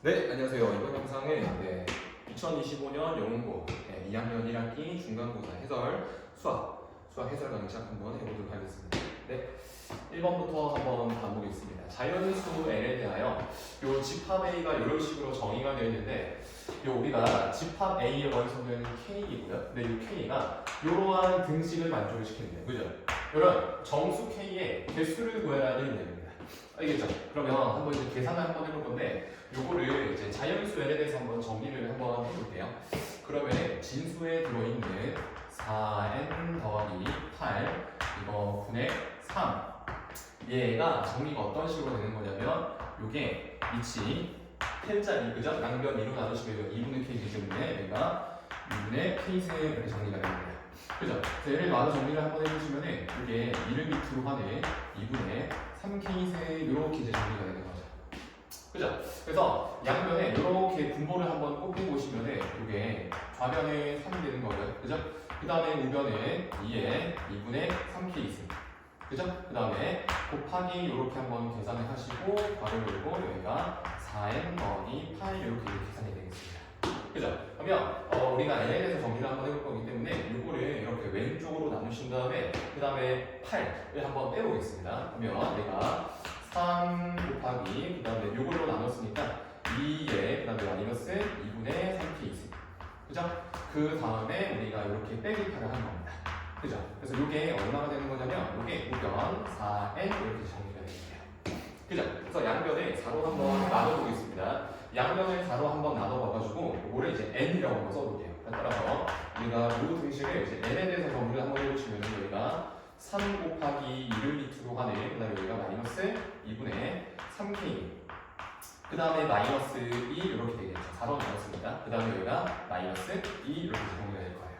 네, 안녕하세요. 이번 영상은 2025년 영문고 2학년 1학기 중간고사 수학 해설 강좌 한번 해보도록 하겠습니다. 네, 1번부터 한번 가보겠습니다. 자연수 n에 대하여 요 집합 a가 이런 식으로 정의가 되어 있는데 요 우리가 집합 a의 원소는 k이고요. 근데 이 k가 이러한 등식을 만족을 시키는데, 그죠? 이런 정수 k의 개수를 구해라는 얘기입니다. 알겠죠? 그러면 한번 이제 계산을 한번 해볼 건데, 요거를 이제 자연수 n에 대해서 한번 정리를 한번 해볼게요. 그러면 진수에 들어있는 4n 더하기 8 이거 분의 3 얘가 정리가 어떤 식으로 되는 거냐면, 요게 위치 텔자리, 그죠? 양변 2로 나누시면 2분의 k이기 때문에 얘가 2분의 k승 이렇게 정리가 됩니다. 그죠? 그래서 얘를 나눠 정리를 한번 해보시면은 이게 2를 밑으로 하는 2분의 3k승 이렇게 이제 정리가 되는 거죠. 그죠? 그래서 양변에 이렇게 분모를 한번 곱해보시면은 이게 좌변에 3이 되는 거예요. 그죠? 그 다음에 우변에 2에 2분의 3k승. 그죠? 그 다음에 곱하기 이렇게 한번 계산을 하시고 괄호 열고 여기가 4n 더하기 8 이렇게 계산이 되겠습니다. 그죠? 그러면 우리가 n에 대해서 정리를 한번 해볼 거기 때문에 이거를 이렇게 왼쪽으로 나누신 다음에 그 다음에 8을 한번 빼보겠습니다. 그러면 얘가 3 곱하기 그 다음에 이걸로 나눴으니까 2에 그 다음에 마이너스 2분의 3k 있습니다. 그죠? 그 다음에 우리가 이렇게 빼기파를 한 겁니다. 그죠? 그래서 이게 얼마가 되는 거냐면 이게 우변 4n 이렇게 정리가 됩니다. 그죠? 그래서 양변에 4로 한번 나눠보겠습니다. 양변을 4로 한번 나눠봐가지고 이거를 이제 n이라고 한번 써볼게요. 따라서 우리가 이 등식을 이제 n에 대해서 정리를 한번 해보시면 여기가 3 곱하기 2를 밑으로 하는 그 다음에 여기가 마이너스 2분의 3k 그 다음에 마이너스 2 이렇게 되겠죠. 4로 나눴으니까 그 다음에 여기가 마이너스 2 이렇게 정리가 될 거예요.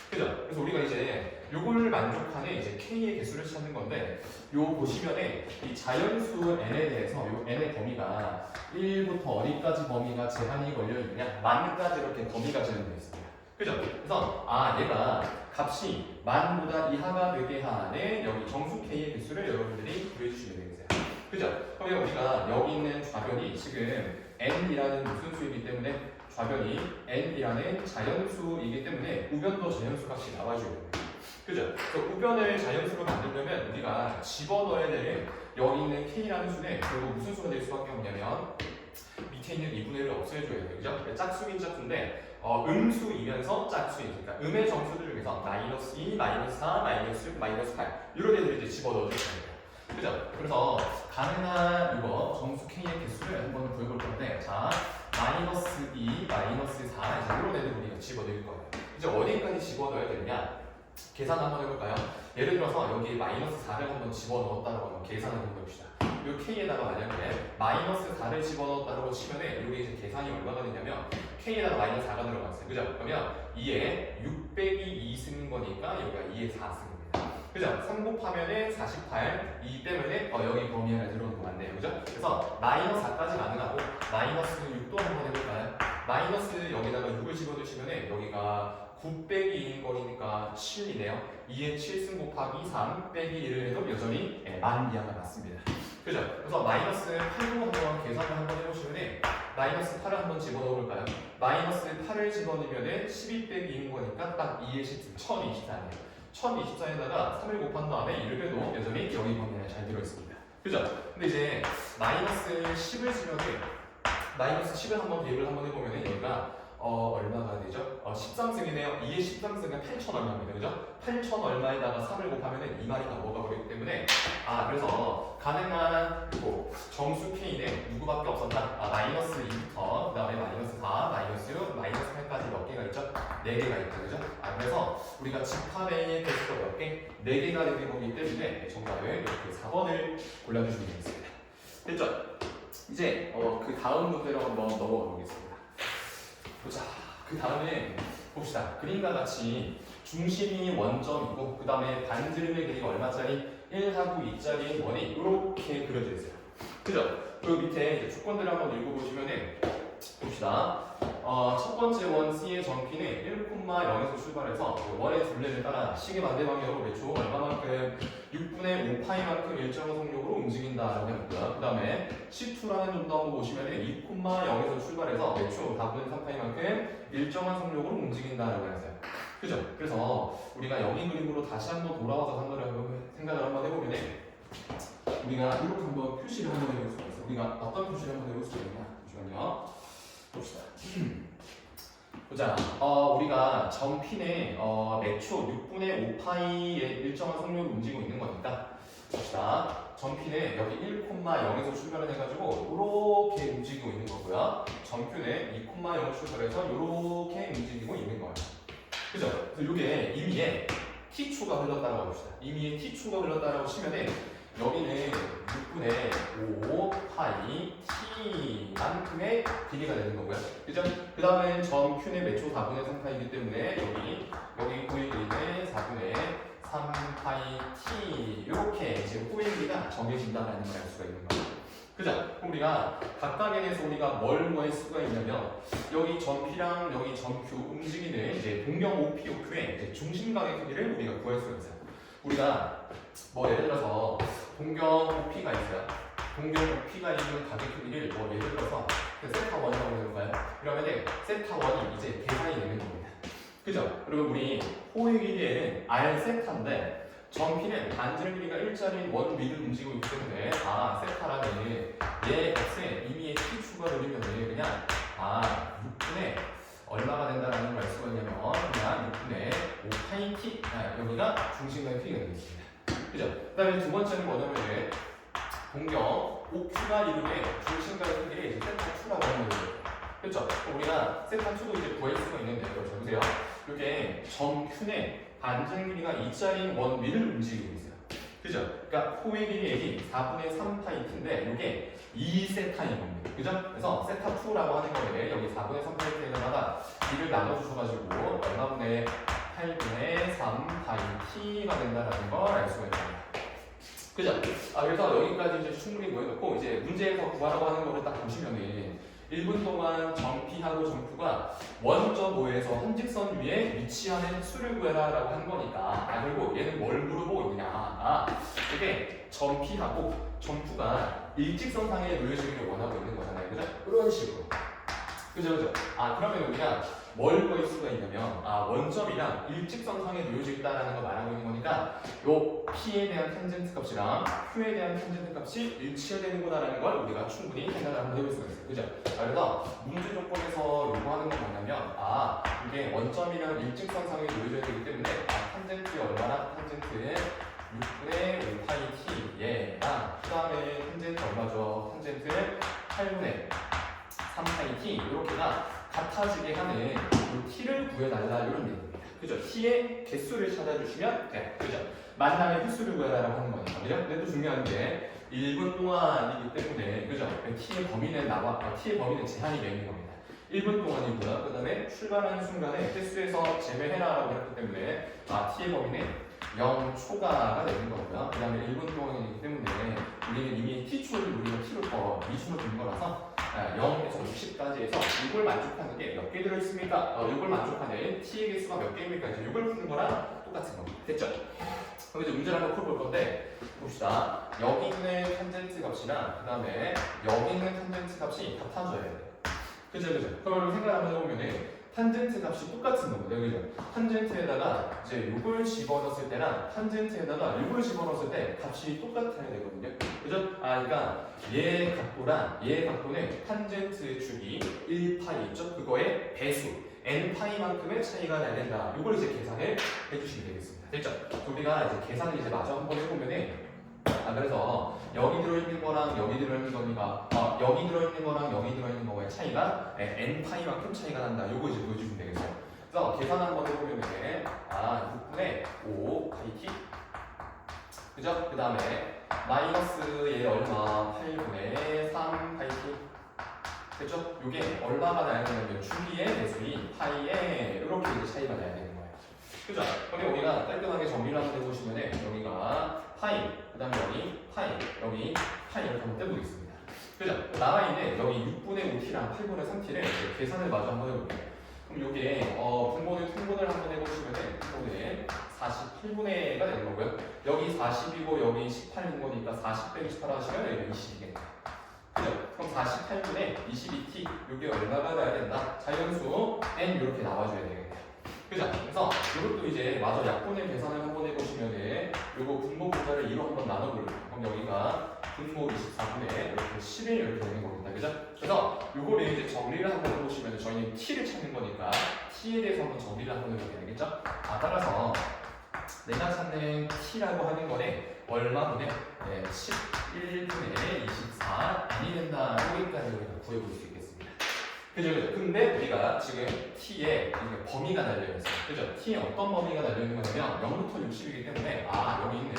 그죠? 그래서 우리가 이제 요걸 만족하는 이제 k의 개수를 찾는 건데, 요 보시면은 이 자연수 n에 대해서 요 n의 범위가 1부터 어디까지 범위가 제한이 걸려 있느냐, 만까지 이렇게 범위가 제한되어 있습니다. 그죠? 그래서 얘가 값이 만보다 이하가 되게 하는 여기 정수 k의 개수를 여러분들이 구해주시면 되겠어요. 그죠? 그러면 우리가 여기 있는 좌변이 지금 n이라는 무슨 수이기 때문에 좌변이 n이라는 자연수이기 때문에 우변도 자연수 값이 나와줘야 됩니다. 그죠? 그래서 우변을 자연수로 만들려면 우리가 집어넣어야 되는 여기 있는 k라는 수는 결국 무슨 수가 될 수밖에 없냐면 밑에 있는 2분의 1을 없애줘야 돼요. 그죠? 짝수긴 짝수인데 음수이면서 짝수이니까 음의 정수들 중에서 마이너스 2, 마이너스 4, 마이너스 6, 마이너스 8 이런 애들을 이제 집어넣어줘야 됩니다. 그죠? 그래서 가능한 이거 정수 k의 개수를 한번 구해볼 건데, 자 마이너스 2, 마이너스 4 이제 이런 애들 우리가 집어넣을 거예요. 이제 어디까지 집어넣어야 되느냐? 계산 한번 해볼까요? 예를 들어서 여기 마이너스 4를 한번 집어넣었다고 한번 계산을 해봅시다. 이 k에다가 만약에 마이너스 4를 집어넣었다고 치면은 여기 이제 계산이 얼마가 되냐면 k에다가 마이너스 4가 들어갔어요. 그죠? 그러면 2에 6 빼기 2 쓰는 거니까 여기가 2에 4 쓰는 그죠? 3 곱하면은 48, 2 때문에 여기 범위 안에 들어오는 거 맞네요. 그죠? 그래서 마이너스 4까지 가능하고 마이너스 6도 한번 해볼까요? 마이너스 여기다가 6을 집어주시면은 여기가 9 빼기 2인 거니까 7이네요. 2에 7승 곱하기 3 빼기 1을 해도 여전히 만 이하가 맞습니다. 그죠? 그래서 마이너스 8도 한번 계산을 한번 해보시면은 마이너스 8을 한번 집어넣어볼까요? 마이너스 8을 집어넣으면은 12 빼기 2인 거니까 딱 2에 10승, 1024네요. 1024에다가 3을 곱한 다음에 1을 빼도 여전히 여기 범위에 잘 들어있습니다. 그죠? 근데 이제 마이너스 10을 주면은 마이너스 10을 한번 대입을 한번 해보면은 여기가 얼마가 되죠? 13승이네요. 2의 13승은 8천 얼마입니다. 그죠? 8천 얼마에다가 3을 곱하면은 2마리 넘어가 버리기 때문에 가능한 정수 k는 누구밖에 없었나? 마이너스 2부터 그 다음에 마이너스 4, 마이너스 6, 마이너스 8까지 몇 개가 있죠? 4개가 있죠. 그죠? 그래서 우리가 집합 A의 개수가 몇 개? 4개가 되는 거기 때문에 정답을 이렇게 4번을 골라주시면 되겠습니다. 됐죠? 이제 그 다음 문제로 한번 넘어가 보겠습니다. 보자. 그 다음에 봅시다. 그림과 같이 중심이 원점이고 그 다음에 반지름의 길이가 얼마짜리? 1하고 2짜리 원이 이렇게 그려져 있어요. 그죠? 그 밑에 이제 조건들을 한번 읽어보시면은 봅시다. 첫 번째 원 C의 전피는 1,0에서 출발해서 원의 둘레를 따라 시계 반대 방향으로 매초 얼마만큼 6분의 5파이만큼 일정한 속력으로 움직인다라고 해봤고요. 그 다음에 C2라는 점도 한번 보시면 2,0에서 출발해서 매초 4분의 3파이만큼 일정한 속력으로 움직인다라고 했어요. 그죠? 그래서 우리가 여기 그림으로 다시 한번 돌아와서 생각을 한번 해보면 우리가 이렇게 한번 표시를 한번 해볼 수가 있어요. 우리가 어떤 표시를 한번 해볼 수가 있냐? 잠시만요. 봅시다. 보자. 우리가 전핀에 매초 6분의 5파이의 일정한 속력을 움직이고 있는 거니까 봅시다. 전핀에 여기 1,0에서 출발을 해가지고 이렇게 움직이고 있는 거고요. 전편에 2,0 출발해서 이렇게 움직이고 있는 거예요. 그죠? 그래서 이게 임의의 t초가 흘렀다라고 봅시다. 임의의 t초가 흘렀다라고 치면은 여기는 6분의 5 파이 t만큼의 길이가 되는 거고요. 그죠? 그 다음에 전균의 매초 4분의 3파이기 때문에 여기 호의 길이는 4분의 3파이 t 이렇게 지금 호의 길이가 정해진다라는 걸 알 수가 있는 거예요. 그죠? 그럼 우리가 각각에 대해서 우리가 뭘 구할 수가 있냐면 여기 전피랑 여기 전큐 움직이는 이제 동경 OPOQ의 이제 중심각의 크기를 우리가 구할 수가 있어요. 우리가 뭐 예를 들어서 동경 OP가 있어요. 동경 OP가 있는 가격 크기를 뭐 예를 들어서 세타 1이라고 해볼까요? 그러면은 세타 1이 이제 계산이 되는 겁니다. 그죠? 그리고 우리 호의 길이에는 R 세타인데 전피는 반지름 길이가 일자리인 원 위를 움직이고 있기 때문에 세타라는 얘 값에 임의의 t 추가를 넣으면 그냥 6분의 얼마가 된다라는 걸 알 수가 있냐면 그냥 6분의 5파이 t 여기가 중심각의 크기가 되겠습니다. 그죠? 그 다음에 두 번째는 뭐냐면 동경 OQ가 이루는 중심각의 크기를 이제 세타 2라고 하는 거예요. 그렇죠? 우리가 세타 2도 이제 구할 수가 있는데 자 보세요. 이게 전큐의 반지름 길이가 이자리인 원 위를 움직이고 있어요. 그죠? 그러니까 호의 길이의 4분의 3파이 t인데 이게 2세타인 겁니다. 그죠? 그래서 세타 2라고 하는 거에 여기 4분의 3파이 t에다가 2를 나눠주셔가지고 얼마분의 8분의 3파이 t가 된다라는 걸 알 수가 있습니다. 그죠? 그래서 여기까지 이제 충분히 보여놓고 이제 문제에서 구하라고 하는 거를 딱 보시면은 1분 동안 전피하고 전표가 원점 O에서 한 직선 위에 위치하는 수를 구해라라고 한 거니까 그리고 얘는 뭘 물어보고 있느냐 이게 전피하고 전표가 일직선상에 놓여지기를 원하고 있는 거잖아요. 그죠? 이런 식으로 그죠? 그러면 우리가 뭘 구할 수가 있냐면 원점이랑 일직선상에 놓여져 있다라는 걸 말하고 있는 거니까 요 P에 대한 탄젠트 값이랑 Q에 대한 탄젠트 값이 일치해야 되는구나라는 걸 우리가 충분히 생각을 한번 해볼 수가 있어요. 그죠? 그래서 문제 조건에서 요구하는 건 뭐냐면 이게 원점이랑 일직선상에 놓여져 있기 때문에 탄젠트 얼마나 탄젠트 6분의 5파이 t예랑 그 다음에 탄젠트 얼마죠? 탄젠트 8분의 3파이 t 이렇게가 같아지게 하는 이 t를 구해달라 이런 얘기입니다. 그죠? t의 개수를 찾아주시면 돼. 그죠? 만남의 횟수를 구해달라고 하는 거니까. 그죠? 근데 또 중요한 게 1분 동안이기 때문에 그죠? t의 범위는 t의 범위는 제한이 되어 있는 겁니다. 1분 동안이고요. 그 다음에 출발하는 순간에 횟수에서 제외해라라고 했기 때문에 t의 범위는 0초가가 되는 거고요. 그 다음에 1분 동안이기 때문에 우리는 이미 t초를 우리가 t로 더 미수로 둔 거라서 0에서 60까지 해서 6을 만족하는 게 몇 개 들어있습니까? 6을 만족하는 t의 개수가 몇 개입니까? 이제 6을 푸는 거랑 똑같은 겁니다. 됐죠? 그럼 이제 문제를 한번 풀어볼 건데 봅시다. 여기 있는 탄젠트 값이랑 그 다음에 여기 있는 탄젠트 값이 같아져야 돼요. 그죠? 그럼 생각을 한번 해보면은 탄젠트 값이 똑같은 겁니다. 그죠? 탄젠트에다가 이제 6을 집어넣었을 때랑 탄젠트에다가 6을 집어넣었을 때 값이 똑같아야 되거든요. 그죠? 그러니까 얘 각도랑 얘 각도는 탄젠트 주기 1파이 있죠? 그거의 배수 n파이만큼의 차이가 나야 된다. 이걸 이제 계산을 해주시면 되겠습니다. 됐죠? 우리가 이제 계산을 이제 마저 한번 해보면은 그래서 여기 들어있는 거랑 여기 들어있는 거니까 여기 들어있는 거랑 여기 들어있는 거의 차이가 n파이만큼 차이가 난다. 요거 이제 보여주시면 되겠어요. 그래서 계산 한번 해보면 6분의 5 파이 t 그죠? 그 다음에 마이너스 얘 얼마 8분의 3 파이 t 됐죠? 요게 얼마가 나야 되냐면 주기의 배수인 파이에 이렇게 이제 차이가 나야 되는 거예요. 그죠? 근데 우리가 깔끔하게 정리를 한번 해보시면은 여기가 파이, 그 다음에 여기 파이, 여기 파이 이렇게 한번 떼보겠습니다. 그죠? 나와 있는 여기 6분의 5t랑 8분의 3t를 계산을 마저 한번 해볼게요. 그럼 이게 분모는 통분을 한번 해보시면은 분모는 48분의가 되는 거고요. 여기 40이고 여기 18인 거니까 40 빼기 18 하시면 여기 20이겠네요. 그죠? 그럼 48분의 22t 이게 얼마가 돼야 된다? 자연수 n 이렇게 나와줘야 되겠네요. 그죠? 그래서 이것도 이제 마저 약분의 계산을 한번 해보시면은 요거 분모 분자를 2로 한번 나눠볼게요. 그럼 여기가 분모 24분의 이렇게 11 이렇게 되는 겁니다. 그죠? 그래서 요거를 이제 정리를 한번 해보시면 저희는 t를 찾는 거니까 t에 대해서 한번 정리를 한번 해볼게요. 알겠죠? 따라서 내가 찾는 t라고 하는 거는 얼마분의 11분의 24 n이 된다. 여기까지 우리가 구해볼 수 있겠습니다. 그죠? 근데 우리가 지금 t에 범위가 달려있어요. 그죠? t에 어떤 범위가 달려있는 거냐면 0부터 60이기 때문에 여기 있는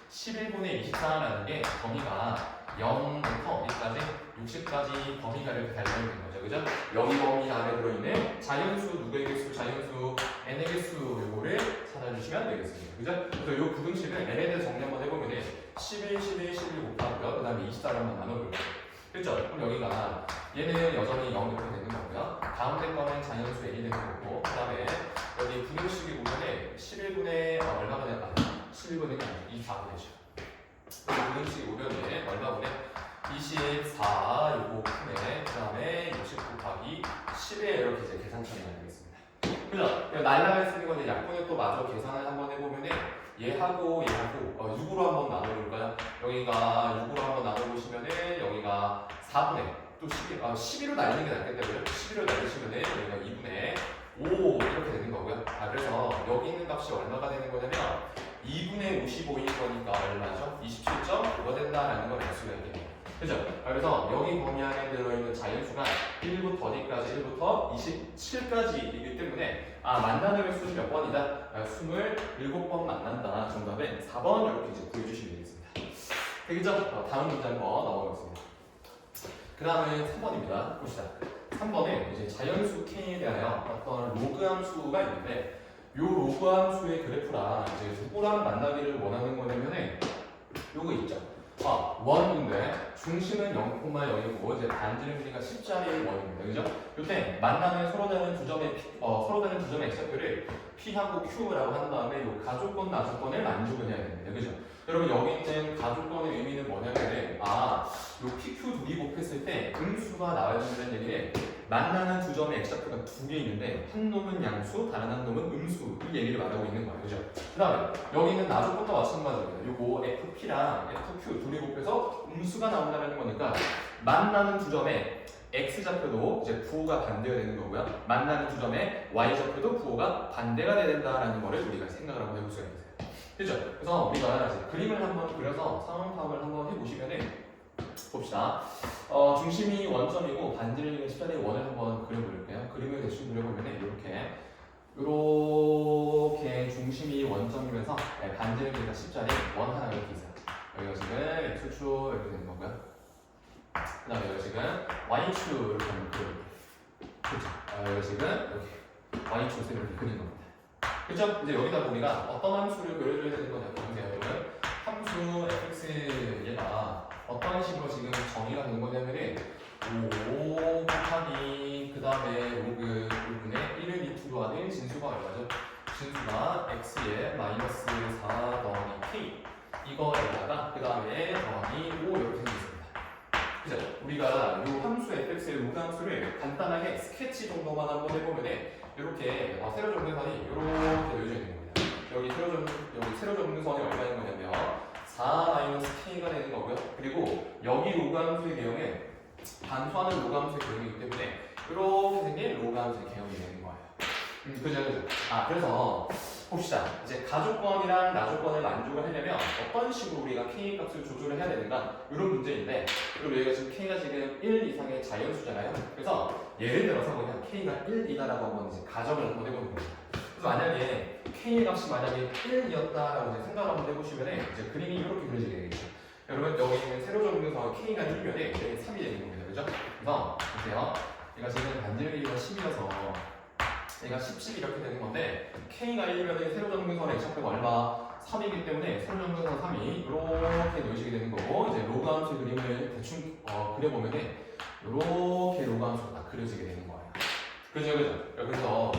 11분의 24라는 게 범위가 0부터 어디까지? 60까지 범위가 이렇게 달려있는 거죠. 그죠? 여기 범위 안에 들어있는 자연수 누구의 개수? 자연수 n의 개수 요거를 찾아주시면 되겠습니다. 그죠? 그래서 요 부등식을 n에 대해서 정리 한번 해보면 11, 11, 11 곱하고요. 그 다음에 24를 한번 나눠볼게요. 그죠? 그럼 여기가 얘는 여전히 0 이렇게 되는 거고요. 가운데 거는 자연수 n이 되는 거고, 그 다음에 여기 부등식이 보면은 11분의 얼마가 될까? 11분의 24분의죠. 부등식이 오면은 얼마분의 24 요거 푼에 그 다음에 60 곱하기 10에 이렇게 이제 계산 처리가 되겠습니다. 그죠? 날라갈 수 있는 건 약분을 또 마저 계산을 한번 해보면은 얘하고 6으로 한번 나눠볼까요? 여기가 6으로 한번 나눠보시면은 여기가 4분의 또 12로 날리는 게 낫겠다고요? 11로 날리시면은 여기가 2분의 5 이렇게 되는 거고요. 그래서 여기 있는 값이 얼마가 되는 거냐면 2분의 55인 거니까 얼마죠? 27.5가 된다라는 걸 알 수가 있겠네요. 그죠? 그래서 여기 범위 안에 들어있는 자연수가 1부터 어디까지? 1부터 27까지이기 때문에 만나는 횟수는 몇 번이다? 27번 만난다. 정답은 4번 이렇게 이제 구해주시면 되겠습니다. 되겠죠? 다음 문제 한번 넘어가겠습니다. 그 다음에 3번입니다. 봅시다. 3번은 이제 자연수 k에 대하여 어떤 로그 함수가 있는데 요 로그 함수의 그래프랑 이제 누구랑 만나기를 원하는 거냐면은 요거 있죠. 1인데 중심은 0,0이고 이제 반지름 길이가 10짜리 1입니다. 그죠? 요때 만나는 서로 다른 두 점의 x좌표를 p하고 q라고 한 다음에 요 가족권 나족권을 만족을 해야 됩니다. 그죠? 여러분 여기 있는 가족권의 의미는 뭐냐면은 요 pq 둘이 곱했을 때 음수가 나와야 된다는 얘기는 만나는 두 점의 x좌표가 두 개 있는데 한 놈은 양수, 다른 한 놈은 음수 이 얘기를 말하고 있는 거예요. 그죠? 그 다음에 여기 있는 나족권도 마찬가지입니다. 요거 fp랑 fq 둘이 곱해서 음수가 나온다는 거니까 만나는 두 점의 x좌표도 이제 부호가 반대가 되는 거고요. 만나는 두 점의 y좌표도 부호가 반대가 돼야 된다라는 거를 우리가 생각을 한번 해볼 수가 있어요. 그죠? 그래서 우리가 이제 그림을 한번 그려서 상황 파악을 한번 해보시면은 봅시다. 중심이 원점이고 반지름이 10짜리 원을 한번 그려볼게요. 그림을 대충 그려보면은 이렇게 중심이 원점이면서 반지름이가 10짜리 원 하나 이렇게 있어요. 여기가 지금 x축 이렇게 되는 거고요. 그 다음에 여기가 지금 y축 이렇게 한번 그려볼게요. 그렇죠? 여기가 지금 이렇게 y축을 이렇게 그린 겁니다. 그렇죠? 이제 여기다 우리가 어떤 함수를 그려줘야 되는 거냐 보세요. 여러분 함수 fx 얘가 어떤 식으로 지금 정의가 된 거냐면은 5 곱하기 그 다음에 로그 5분의 1을 2로 하는 진수가 얼마죠? 진수가 x에 마이너스 4 더하기 k 이거에다가 그 다음에 더하기 5 이렇게 생겼습니다. 그죠? 우리가 이 함수 fx의 로그 함수를 간단하게 스케치 정도만 한번 해보면은 이렇게 세로 정근선이 이렇게 놓여져 있는 겁니다. 여기 세로 정근선이 얼마인 거냐면 4-k가 되는 거고요. 그리고 여기 로그 함수의 개형은 반수하는 로그 함수의 개형이기 때문에 이렇게 생긴 로그 함수의 개형이 되는 거예요. 그죠? 그래서 봅시다. 이제 가족권이랑 나족권을 만족을 하려면 어떤 식으로 우리가 k 값을 조절을 해야 되는가 이런 문제인데 그리고 여기가 지금 k가 지금 1 이상의 자연수잖아요. 그래서 예를 들어서 그냥 k가 1이다라고 한번 이제 가정을 한번 해보는 겁니다. 그래서 만약에 k의 값이 만약에 1이었다라고 이제 생각을 한번 해보시면 이제 그림이 이렇게 그려지게 되겠죠. 여러분 여기 있는 세로 정근선 k가 1이면 여기 3이 되는 겁니다. 그죠? 그래서 보세요. 얘가 지금 반지름 길이가 10이어서 얘가 10, 10 이렇게 되는 건데 k가 1이면 세로 정근선의 x좌표가 얼마? 3이기 때문에 설명도상 3이 이렇게 놓으시게 되는 거고 이제 로그 함수의 그림을 대충 그려보면 이렇게 로그 함수가 딱 그려지게 되는 거예요. 그죠? 그래서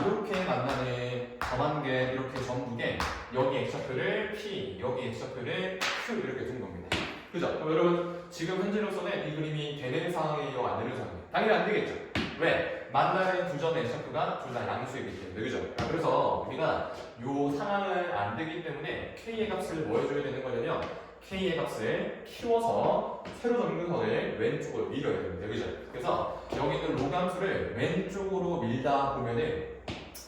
이렇게 만나는 점한개 이렇게 전두개 여기 x좌표를 p 여기 x좌표를 q 이렇게 둔 겁니다. 그죠? 그럼 여러분 지금 현재로서는 이 그림이 되는 상황이에요? 안 되는 상황이에요? 당연히 안 되겠죠. 왜? 만나는 두 점의 x좌표가 둘 다 양수이기 때문에. 그죠? 그래서 우리가 이 상황은 안 되기 때문에 k의 값을 뭐 해줘야 되는 거냐면 k의 값을 키워서 세로 점근선을 왼쪽으로 밀어야 됩니다. 그죠? 그래서 여기 있는 로그 함수를 왼쪽으로 밀다 보면은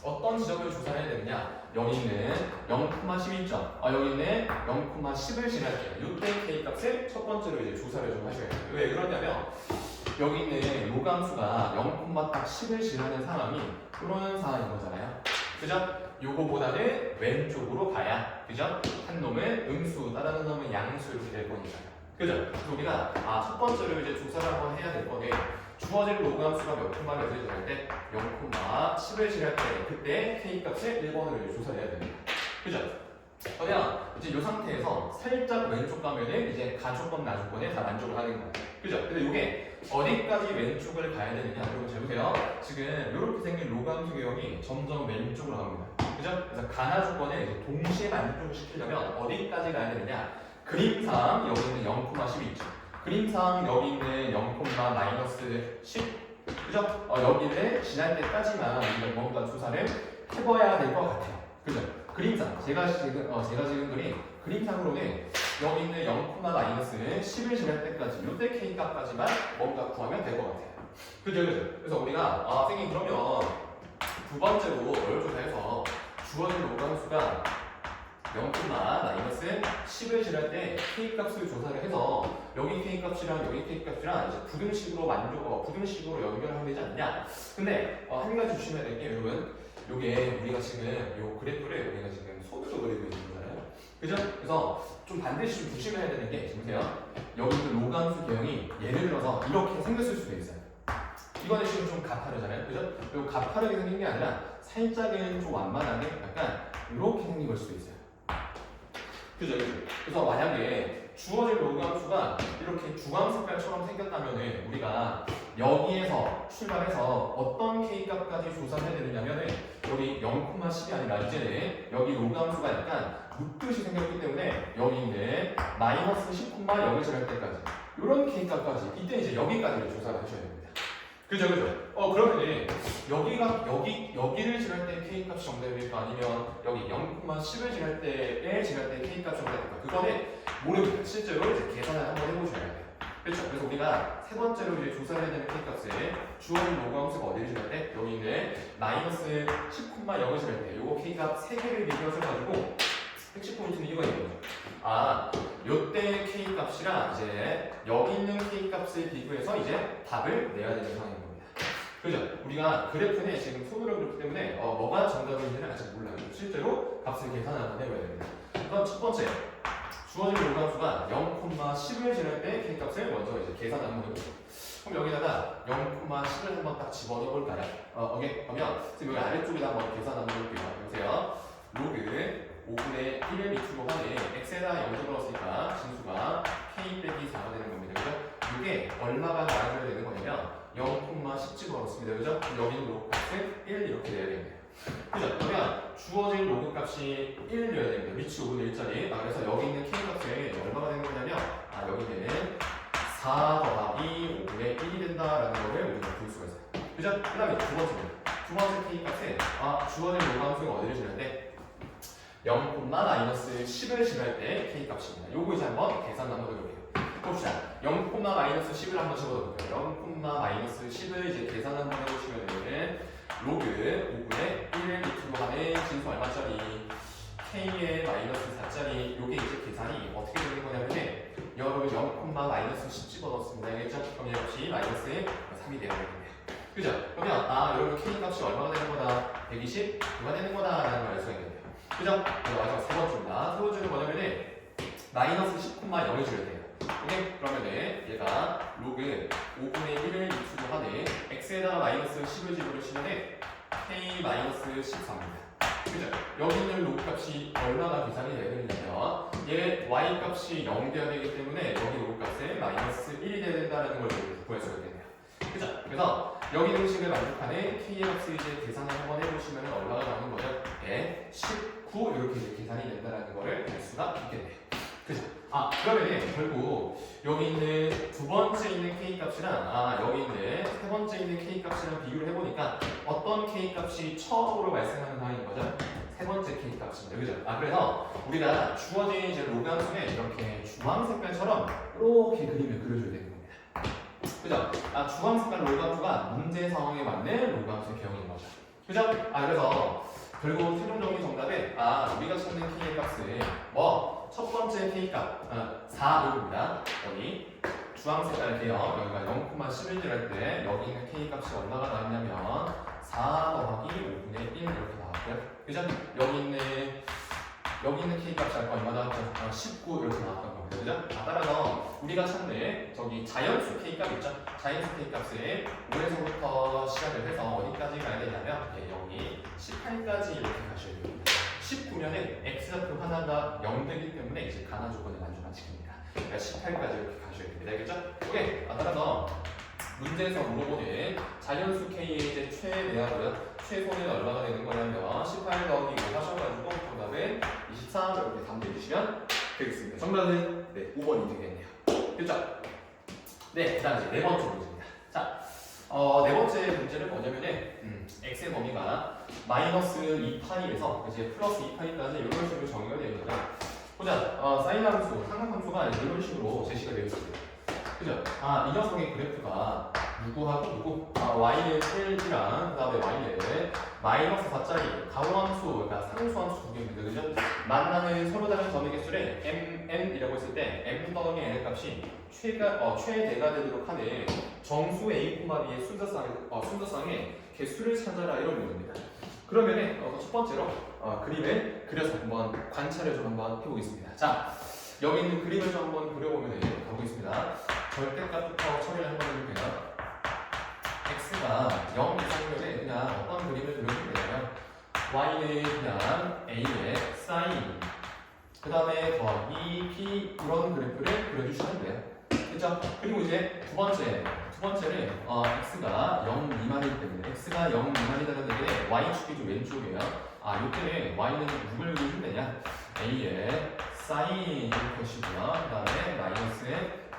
어떤 지점을 조사해야 되느냐? 여기 있는 0,11점, 여기 있는 0,10을 지날게요. 이때 k 값을 첫 번째로 이제 조사를 좀 하셔야 돼요. 왜 그러냐면 여기 있는 로그 함수가 0,10을 지나는 상황이 이런 상황인 거잖아요. 그죠? 요거보다는 왼쪽으로 가야, 그죠? 한 놈은 음수, 다른 놈은 양수 이렇게 될 거니까요. 그죠? 그래서 우리가 첫 번째로 이제 조사를 한번 해야 될 건데 주어진 로그 함수가 몇 콤마 몇을 지날 때 0,10을 지날 때 그때 k 값을 1번으로 이제 조사를 해야 됩니다. 그죠? 그러면 이제 이 상태에서 살짝 왼쪽 가면은 이제 가조건 나조건에 다 만족을 하는 거예요. 그죠? 근데 이게 어디까지 왼쪽을 가야 되느냐? 여러분 잘 보세요. 지금 이렇게 생긴 로그 함수 개형이 점점 왼쪽으로 갑니다. 그죠? 그래서 가나 조건에 이제 동시에 만족을 시키려면 어디까지 가야 되느냐? 그림상 여기 있는 0,10이 있죠. 그림상 여기 있는 0,-10 그죠? 여기를 지날 때까지만 뭔가 조사를 해봐야 될 것 같아요. 그죠? 그림상 제가 지금 그림상으로는 여기 있는 0,-10을 지날 때까지 이때 k 값까지만 뭔가 구하면 될 것 같아요. 그죠? 그래서 우리가 선생님 그러면 두 번째로 뭘 조사해서 주어진 로그 함수가 0,-10을 지날 때 k 값을 조사를 해서 여기 k 값이랑 여기 k 값이랑 이제 부등식으로 연결하면 되지 않냐? 근데 한 가지 조심해야 될 게 여러분, 요게 우리가 지금 요 그래프를 우리가 지금 손으로 그리고 있는 거잖아요. 그죠? 그래서 좀 반드시 좀 조심해야 되는 게 보세요. 여기 있는 로그 함수 개형이 예를 들어서 이렇게 생겼을 수도 있어요. 이거는 지금 좀 가파르잖아요. 그죠? 요 가파르게 생긴 게 아니라 살짝은 좀 완만하게 약간 이렇게 생긴 걸 수도 있어요. 그죠? 그래서 만약에 주어진 로그 함수가 이렇게 주황 색깔처럼 생겼다면은 우리가 여기에서 출발해서 어떤 k 값까지 조사를 해야 되느냐면은 여기 0,10이 아니라 이제는 여기 로그 함수가 약간 묶듯이 생겼기 때문에 여기 있는 -10,0을 지날 때까지 이런 k 값까지 이때 이제 여기까지를 조사를 하셔야 됩니다. 그죠? 그러면 여기를 지날 때 k 값이 정답일까 아니면 여기 0,10을 지날 때 k 값이 정답일까? 그거는 모릅니다. 실제로 이제 계산을 한번 해보셔야 돼요. 그렇죠? 그래서 우리가 세 번째로 이제 조사를 해야 되는 k 값을 주어진 로그 함수가 어디를 지날 때 여기 있는 -10,0을 지날 때 요거 k 값 3개를 비교하셔가지고 핵심 포인트는 이거예요. 요때 k 값이랑 이제 여기 있는 k 값을 비교해서 이제 답을 내야 되는 상황인 겁니다. 그죠? 우리가 그래프는 지금 손으로 그렸기 때문에 뭐가 정답인지는 아직 몰라요. 실제로 값을 계산을 한번 해봐야 됩니다. 그럼 첫 번째, 주어진 로그 함수가 0,10을 지날 때 k 값을 먼저 이제 계산을 한번 해보죠. 그럼 여기다가 0,10을 한번 딱 집어넣어 볼까요? 오케이. 그러면 지금 여기 아래쪽에다 한번 계산 한번 해볼게요. 보세요. 로그 5분의 1을 밑으로 하는 x에다 0을 넣었으니까 진수가 k 빼기 4가 되는 겁니다. 그죠? 이게 얼마가 나와줘야 되는 거냐면 0,10 집어넣었습니다. 그죠? 여기는 로그 값을 1 이렇게 내야 됩니다. 그죠? 그러면 주어진 로그 값이 1 내야 됩니다. 위치 5분의 1짜리. 그래서 여기 있는 k 값이 얼마가 되는 거냐면 여기는 4 더하기 5분의 1이 된다라는 거를 우리가 볼 수가 있어요. 그죠? 그 다음에 두 번째 k 값은 주어진 로그 함수가 어디를 지날 때 0,-10을 지날 때 k 값입니다. 요거 이제 한번 계산 한번 해볼게요. 봅시다. 0,-10을 한번 적어볼게요. 0,-10을 이제 계산 한번 해보시면은 로그 5분의 1을 밑으로 하는 진수 얼마짜리 k의 -4짜리 요게 이제 계산이 어떻게 되는 거냐면은 여러분 0,-10 집어넣었습니다. 알겠죠? 그럼 역시 -3이 되어야 됩니다. 그죠? 그러면 여러분 k 값이 얼마가 되는 거다? 120? 얼마 되는 거다라는 걸 알 수가 있겠네요. 그죠? 마지막 세 번째입니다. 세 번째는 뭐냐면은 -10,0을 줄여야 돼요. 오케이? 그러면은 얘가 로그 5분의 1을 밑으로 하는 x에다가 -10을 집어넣으시면은 k-14입니다. 그죠? 여기 있는 로그 값이 얼마나 계산이 돼야 되냐면 얘 y 값이 0 돼야 되기 때문에 여기 로그 값에 마이너스 1이 돼야 된다는 걸 구해줘야 되네요. 그죠? 그래서 여기 공식을 만족하는 k의 값을 이제 계산을 한번 해보시면 얼마가 나오는 거죠? 예, 19 이렇게 이제 계산이 된다는 거를 알 수가 있겠네요. 그죠? 그러면 결국 여기 있는 두 번째 있는 k 값이랑 여기 있는 세 번째 있는 k 값이랑 비교를 해보니까 어떤 k 값이 처음으로 발생하는 상황인 거죠? 세 번째 k 값입니다. 그죠? 그래서 우리가 주어진 이제 로그 함수는 이렇게 주황 색깔처럼 이렇게 그림을 그려줘야 되는 겁니다. 그죠? 주황 색깔 로그 함수가 문제 상황에 맞는 로그 함수의 개형인 거죠. 그죠? 그래서 결국 최종 정리 정답에 우리가 찾는 k의 값은 첫 번째 k 값 4입니다. 여기 주황 색깔 개형 여기가 0,11을 할 때 여기 있는 k 값이 얼마가 나왔냐면 4 더하기 5분의 1 이렇게 나왔고요. 그죠? 여기 있는 k 값이 아까 얼마 나왔죠? 19 이렇게 나왔던 겁니다. 그죠? 따라서 우리가 찾는 저기 자연수 k 값 있죠? 자연수 k 값을 5에서부터 시작을 해서 어디까지 가야 되냐면 여기 18까지 이렇게 가셔야 됩니다. 19년에 x좌표 하나가 0 되기 때문에 이제 가나 조건을 만족 안 시킵니다. 그러니까 18까지 이렇게 가셔야 됩니다. 알겠죠? 오케이. 따라서 문제에서 물어보는 자연수 k의 이제 최대하고요. 최소는 얼마가 되는 거냐면 18 더하기 5 하셔가지고 정답은 23 이렇게 답 내주시면 되겠습니다. 정답은 5번이 되겠네요. 됐죠? 네, 그 다음 이제 네 번째 문제입니다. 자, 네 번째 문제는 뭐냐면은 x의 범위가 마이너스 2파이에서 이제 플러스 2파이까지 이런 식으로 정의가 되어 있는데 보자, 사인 함수, 삼각 함수가 이런 식으로 제시가 되어 있습니다. 그죠? 이 녀석의 그래프가 누구하고 누구? y는 1이랑 그 다음에 y는 마이너스 4짜리 가로함수, 그러니까 상수함수 두 개입니다. 그죠? 만나는 서로 다른 점의 개수를 mn이라고 했을 때 m 더하기 n 값이 최대가 되도록 하는 정수 a, b의 순서상의 개수를 찾아라 이런 문제입니다. 그러면은 첫 번째로 그림을 그려서 한번 관찰을 좀 한번 해보겠습니다. 자, 여기 있는 그림을 좀 한번 그려보면 가보겠습니다. 절대값부터 처리를 한번 해볼게요. x가 0 이상이면 그냥 어떤 그림을 그려주면 되냐면 y는 그냥 a의 sin 그 다음에 더하기 p 이런 그래프를 그려주시면 돼요. 그렇죠? 그리고 이제 두 번째는 x가 0 미만이기 때문에 x가 0 미만이라는 얘기는 y축이 좀 왼쪽이에요. 이때는 y는 누굴 그려주면 되냐? a의 sin 것이고요. 그 다음에 마이너스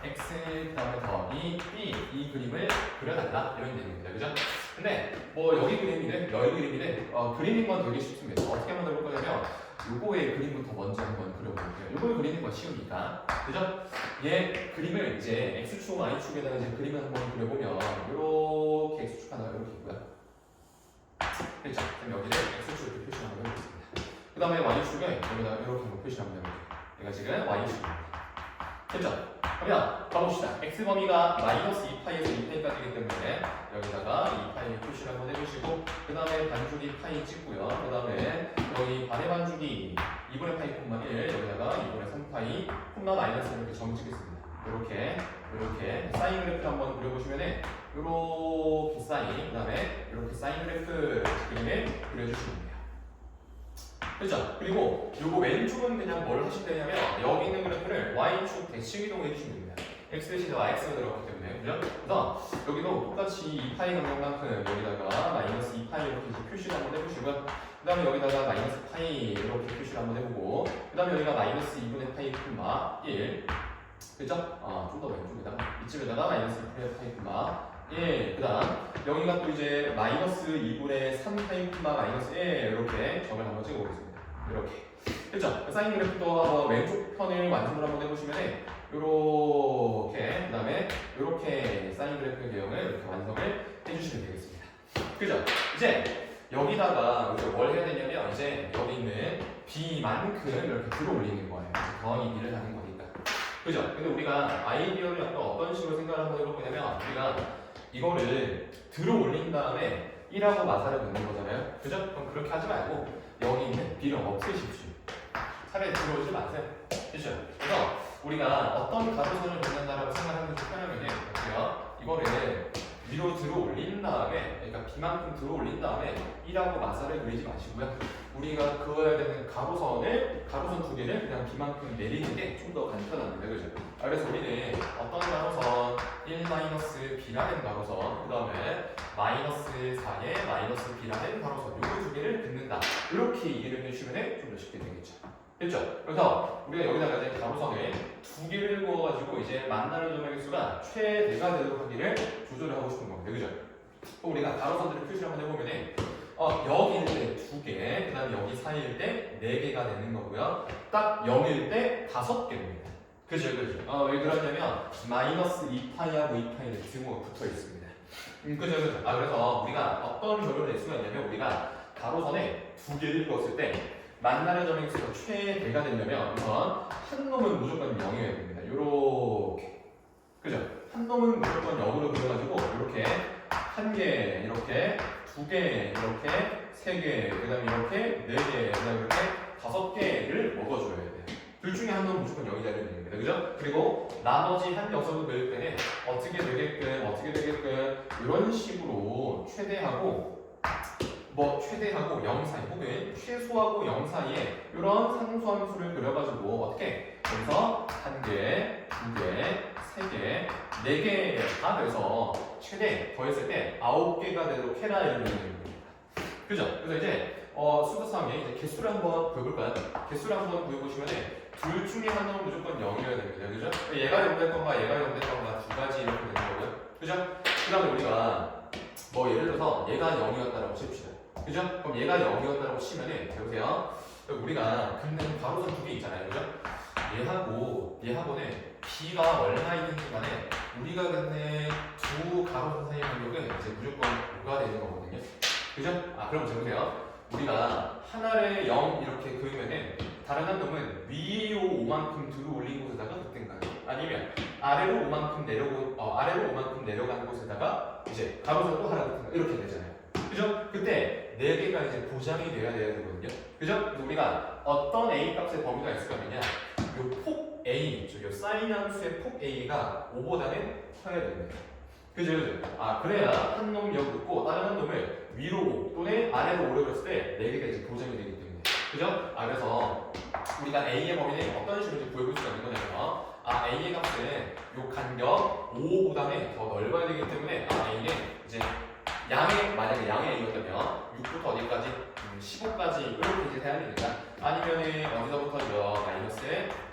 x 그 다음에 더하기 b 이 그림을 그려달라 이런 얘기입니다. 그죠? 근데 여기 그림이든 여기 그림이든 그리는 건 되게 쉽습니다. 어떻게 만들어 볼 거냐면 요거의 그림부터 먼저 한번 그려볼게요. 요걸 그리는 건 쉬우니까. 그죠? 얘 그림을 이제 x축, y축에다가 이제 그림을 한번 그려보면 요렇게 x축 하나가 이렇게 있고요. 그렇죠? 그럼 여기를 x축 이렇게 표시를 한번 해보겠습니다. 그 다음에 y축에 여기다 이렇게 한번 표시를 한번 해볼게요. 얘가 지금 y축입니다. 됐죠? 그러면 가봅시다. x 범위가 마이너스 2파이에서 2파이까지이기 때문에 여기다가 2파이 표시를 한번 해주시고 그 다음에 반주기 파이 찍고요. 그 다음에 여기 반의 반주기 2분의 파이 콤마 1 여기다가 2분의 3파이 콤마 마이너스 이렇게 점 찍겠습니다. 이렇게 사인 그래프를 한번 그려보시면은 이렇게 사인 그 다음에 이렇게 사인 그래프 그림을 그려주시면 돼요. 그죠? 그리고 요거 왼쪽은 그냥 뭘 하시면 되냐면 여기 있는 그래프를 y축 대칭 이동을 해주시면 됩니다. x 대신에 yx가 들어갔기 때문에 그죠? 그래서 여기도 똑같이 2파이 간격만큼 여기다가 마이너스 2파이 이렇게 표시를 한번 해주시고요. 그 다음에 여기다가 마이너스 파이 이렇게 표시를 한번 해보고 그 다음에 여기가 마이너스 2분의 파이 콤마 1 그죠? 좀 더 왼쪽에다가 이쯤에다가 마이너스 2분의 파이 콤마 1 그 다음 여기가 또 이제 마이너스 2분의 3파이 콤마 마이너스 1 이렇게 점을 한번 찍어보겠습니다. 이렇게 됐죠? 사인 그래프도 왼쪽 편을 완성을 한번 해보시면 이렇게 그 다음에 이렇게 사인 그래프 개형을 이렇게 완성을 해주시면 되겠습니다. 그죠? 이제 여기다가 이제 뭘 해야 되냐면 이제 여기 있는 b만큼 이렇게 들어 올리는 거예요. 더하기 b를 하는 거니까. 그죠? 근데 우리가 아이디어를 약간 어떤 식으로 생각을 한번 해볼 거냐면 우리가 이거를 들어 올린 다음에 1하고 마사를 넣는 거잖아요. 그죠? 그럼 그렇게 하지 말고 여기 있는 b를 없애십시오. 차라리 들어오지 마세요. 그죠? 그래서 우리가 어떤 가로선을 긋는다라고 생각하는 게 편하면은 어때요? 이거를 위로 들어 올린 다음에 그러니까 b만큼 들어 올린 다음에 1하고 마사를 그리지 마시고요. 우리가 그어야 되는 가로선 두 개를 그냥 B만큼 내리는 게 좀 더 간편합니다. 그죠? 그래서 우리는 어떤 가로선 1-B라는 가로선, 그 다음에 -4의 -B라는 가로선 요거 두 개를 긋는다. 이렇게 이해를 해주시면 좀 더 쉽게 되겠죠. 됐죠? 그래서 우리가 여기다가 이제 가로선을 두 개를 그어가지고 이제 만나는 점의 개수가 최대가 되도록 하기를 조절을 하고 싶은 겁니다. 그죠? 또 우리가 가로선들을 표시를 한번 해보면은 여기일 때 2개, 그 다음에 여기 사이일 때 4개가 되는 거고요. 딱 0일 때 5개입니다. 그죠? 왜 그러냐면 -2파이하고 2파이는 등호가 붙어 있습니다. 그죠? 그래서 우리가 어떤 결론을 낼 수가 있냐면 우리가 가로선에 2개를 그었을 때 만나는 점의 개수가 최대가 되려면 우선 한 놈은 무조건 0이어야 됩니다. 요렇게. 그죠? 한 놈은 무조건 0으로 그려가지고 이렇게 한 개, 이렇게 두 개, 이렇게 세 개, 그 다음에 이렇게 네 개, 그 다음에 이렇게 5개를 먹어줘야 돼요. 둘 중에 한 놈은 무조건 0이 되는 겁니다. 그죠? 그리고 나머지 한 녀석을 넣을 때는 어떻게 되게끔 이런 식으로 최대하고 0 사이 혹은 최소하고 0 사이에 이런 상수함수를 그려가지고 어떻게 여기서 한 개, 두 개, 세 개, 네 개가 돼서 최대 더했을 때 9개가 되도록 해라 이런 얘기입니다. 그죠? 그래서 이제 수도상에 이제 개수를 한번 구해볼까요? 개수를 한번 구해보시면은 둘 중에 한 놈은 무조건 0이어야 됩니다. 그죠? 얘가 0 될 건가 얘가 0 될 건가 두 가지 이렇게 되는 거고요. 그죠? 그 다음에 우리가 예를 들어서 얘가 0이었다라고 칩시다. 그죠? 그럼 얘가 0이었다라고 치면은 보세요. 우리가 긋는 가로선 두 개 있잖아요. 그죠? 얘하고는 B가 얼마이든지 간에 우리가 긋는 두 가로선 사이의 간격은 이제 무조건 5가 되는 거거든요. 그죠? 그럼 보세요. 우리가 하나를 0 이렇게 그으면은 다른 한 놈은 위로 5만큼 들어 올린 곳에다가 긋든가 아니면 아래로 5만큼 내려가는 곳에다가 이제 가로선 또 하나 긋든가 이렇게 되잖아요. 그죠? 그때 4개가 이제 보장이 돼야 되거든요. 그죠? 그래서 우리가 어떤 A 값의 범위가 있을 거면요. 요 폭 A, 요 사인 함수의 폭 A가 5보다는 커야 됩니다. 그죠? 그래야 한 놈을 여기 긋고 다른 한 놈을 위로 5 또는 아래로 5를 그렸을 때 4개가 이제 보장이 되기 때문에. 그죠? 그래서 우리가 A의 범위는 어떤 식으로 이제 구해볼 수가 있는 거냐면 A의 값은 요 간격 5보다는 더 넓어야 되기 때문에 A는 이제 만약에 양의 A였다면 6부터 어디까지? 15까지 이렇게 이제 해야 되니까 아니면은 어디서부터죠? 마이너스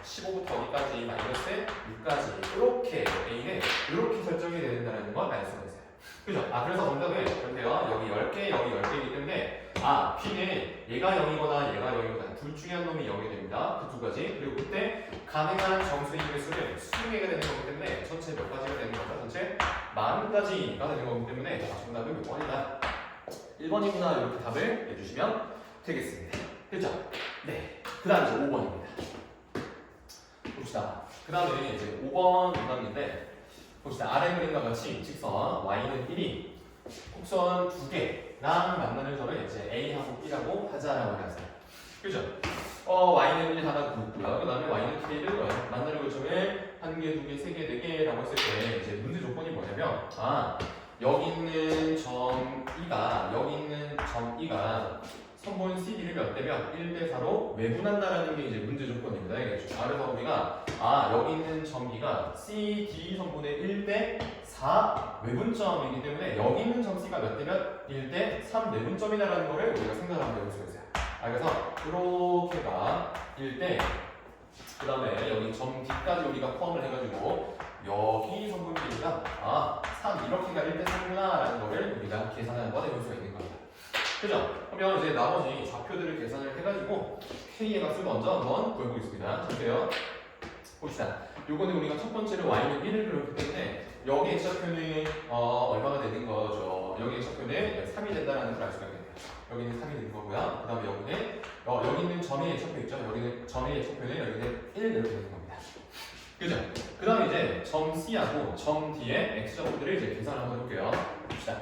15부터 어디까지? 마이너스 6까지 이렇게 A는 이렇게 설정이 된다는 걸 알 수가 있어요. 그죠? 그래서 정답은 보세요. 여기 10개, 여기 10개이기 때문에 P는 얘가 0이거나 얘가 0이거나 둘 중에 한 놈이 0이 됩니다. 그 두 가지. 그리고 그때 가능한 정수의 개수는 20개가 되는 거기 때문에 전체 몇 가지가 되는 거죠? 전체 40가지가 되는 거기 때문에 정답은 몇 번이다? 1번이구나 이렇게 답을 해주시면 되겠습니다. 됐죠? 네. 그 다음 이제 5번입니다. 봅시다. 그 다음에 이제 5번 문항인데 봅시다. 아래 그림과 같이 직선 y는 1이 곡선 2개랑 만나는 점을 이제 A하고 B라고 하자라고 했어요. 그죠? y는 1 하나 긋고요. 그 다음에 y는 K를 만나는 점을 1개, 2개, 3개, 4개라고 했을 때 이제 문제 조건이 뭐냐면 여기 있는 점 E가 선분 CD를 몇 대면 1대4로 외분한다라는 게 이제 문제 조건입니다. 그래서 우리가 여기 있는 점 E가 CD 선분의 1대4 외분점이기 때문에 여기 있는 점 C가 몇 대면 1대3 내분점이다라는 거를 우리가 생각을 한번 해볼 수 있어요. 그래서 이렇게가 1대 그 다음에 여기 점 D까지 우리가 포함을 해가지고 여기 선분 B가 3 이렇게가 1대3구나 라는 거를 우리가 계산을 한번 해볼 수가 있는 겁니다. 그죠? 그러면 이제 나머지 좌표들을 계산을 해가지고 K의 값을 먼저 한번 구해보겠습니다. 보세요. 봅시다. 요거는 우리가 첫 번째로 y는 1을 그렸기 때문에 여기 x좌표는 얼마가 되는 거죠? 여기 x좌표는 3이 된다는 걸 알 수가 있겠네요. 여기는 3이 되는 거고요. 그 다음에 여기는 여기 있는 점의 x좌표 있죠? 여기는 점의 x좌표는 여기는 1 이렇게 되는 겁니다. 그죠? 그 다음에 이제 점 C하고 점 D의 x좌표들을 이제 계산을 한번 해볼게요. 봅시다.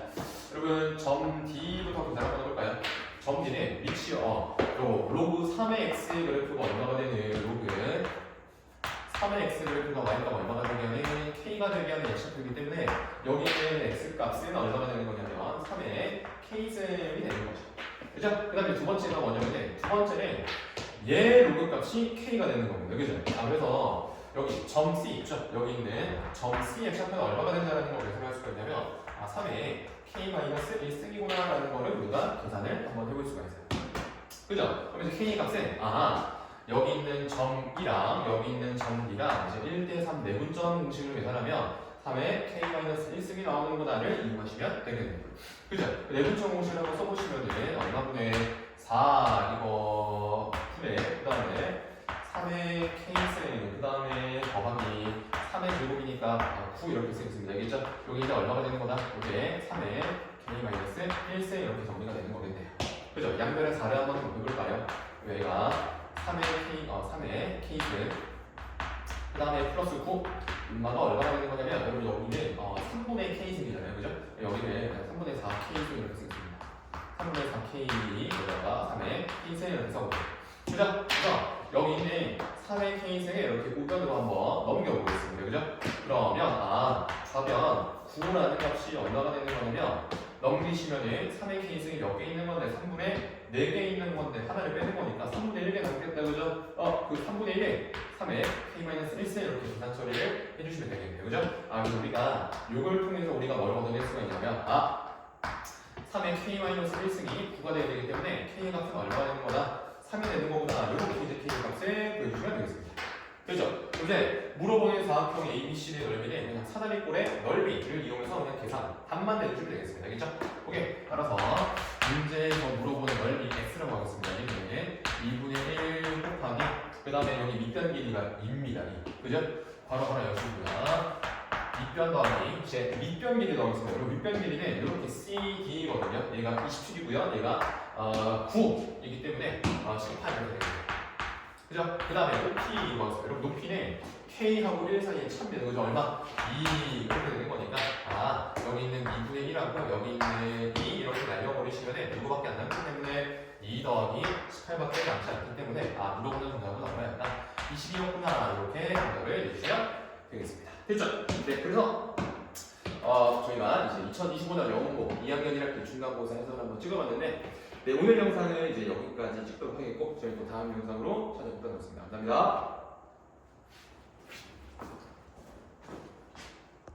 여러분 점 D부터 계산 한번 해볼까요? 점 D는 위치요. 로그 3의 x 그래프가 얼마가 되는 로그 3의 x 그래프가 y가 얼마가 되냐면 k가 되게 하는 x좌표이기 때문에 여기 있는 x 값은 얼마가 되는 거냐면 3의 k승이 되는 거죠. 그죠? 그 다음에 두 번째가 뭐냐면 두 번째는 얘 로그 값이 k가 되는 겁니다. 그죠? 자, 그래서 여기 점 C 있죠? 여기 있는 점 C의 좌표는 얼마가 된다는 걸 계산할 수가 있냐면 3에 k-1 쓰기구나 라는 거를 우리가 계산을 한번 해볼 수가 있어요. 그죠? 그럼 이제 k 값은 여기 있는 점 1랑 여기 있는 점 B랑 이제 1대3 내분점 공식을 계산하면 3에 k-1 쓰기 나오는 거다를 이용하시면 되겠네요. 그죠? 내분점 공식을 한번 써보시면은 얼마분의 4 이거 풀에 그 다음에 3의 k승 그 다음에 더하기 3의 제곱이니까 9 이렇게 쓰겠습니다. 알겠죠? 여기 이제 얼마가 되는 거다? 이게 3의 k-1승 이렇게 정리가 되는 거겠네요. 그죠? 양변의 4를 한번 해볼까요? 여기가 3의 k승 그 다음에 플러스 9 얼마가 얼마가 되는 거냐면 여러분 여기는 3분의 k승이잖아요. 그죠? 여기는 3분의 4 k승 이렇게 쓰겠습니다. 3분의 4k 여기다가 3의 k승 이렇게 써볼게요. 그죠? 그래서 여기 있는 3의 k승에 이렇게 우변으로 한번 넘겨보겠습니다. 그죠? 그러면 좌변 9라는 값이 얼마가 되는 거냐면 넘기시면은 3의 k승이 몇 개 있는 건데 3분의 4개 있는 건데 하나를 빼는 거니까 3분의 1개 남겠다. 그죠? 그 3분의 1에 3의 k-1승 이렇게 계산 처리를 해주시면 되겠네요. 그죠? 그래서 우리가 이걸 통해서 우리가 뭘 얻어낼 수가 있냐면 3의 k-1승이 9가 되어야 되기 때문에 k 값은 얼마가 되는 거다? 3이 되는 거보다 이렇게 이제 k 값을 구해주시면 되겠습니다. 그죠? 이제 물어보는 사각형 ABC의 넓이는 그냥 사다리꼴의 넓이를 이용해서 그냥 계산 답만 내주시면 되겠습니다. 알겠죠? 오케이. 따라서 문제에서 물어보는 넓이 x라고 하겠습니다. 얘는 2분의 1 곱하기 그 다음에 여기 밑변 길이가 2입니다. 2. 그죠? 바로 여시고요. 밑변 더하기 이제 밑변 길이 넣겠습니다. 그리고 밑변 길이는 이렇게 CD거든요. 얘가 27이고요. 얘가 9이기 때문에 18 이렇게 됩니다. 그죠? 그 다음에 높이 넣었어요. 여러분 높이는 K하고 1 사이에 참입니다. 그죠? 얼마? 2 이렇게 되는 거니까 여기 있는 2분의 1하고 여기 있는 2 이렇게 날려버리시면 이거밖에 안 남기 때문에 2 더하기 18밖에 남지 않기 때문에 물어보는 정답은 얼마였다? 22였구나 이렇게 정답을 내주시면 되겠습니다. 됐죠? 네, 그래서 저희가 이제 2025년 영어고 2학년 1학기 중간고사 해설을 한번 찍어봤는데 오늘 영상은 이제 여기까지 찍도록 하겠고 저희 또 다음 영상으로 찾아뵙도록 하겠습니다. 감사합니다.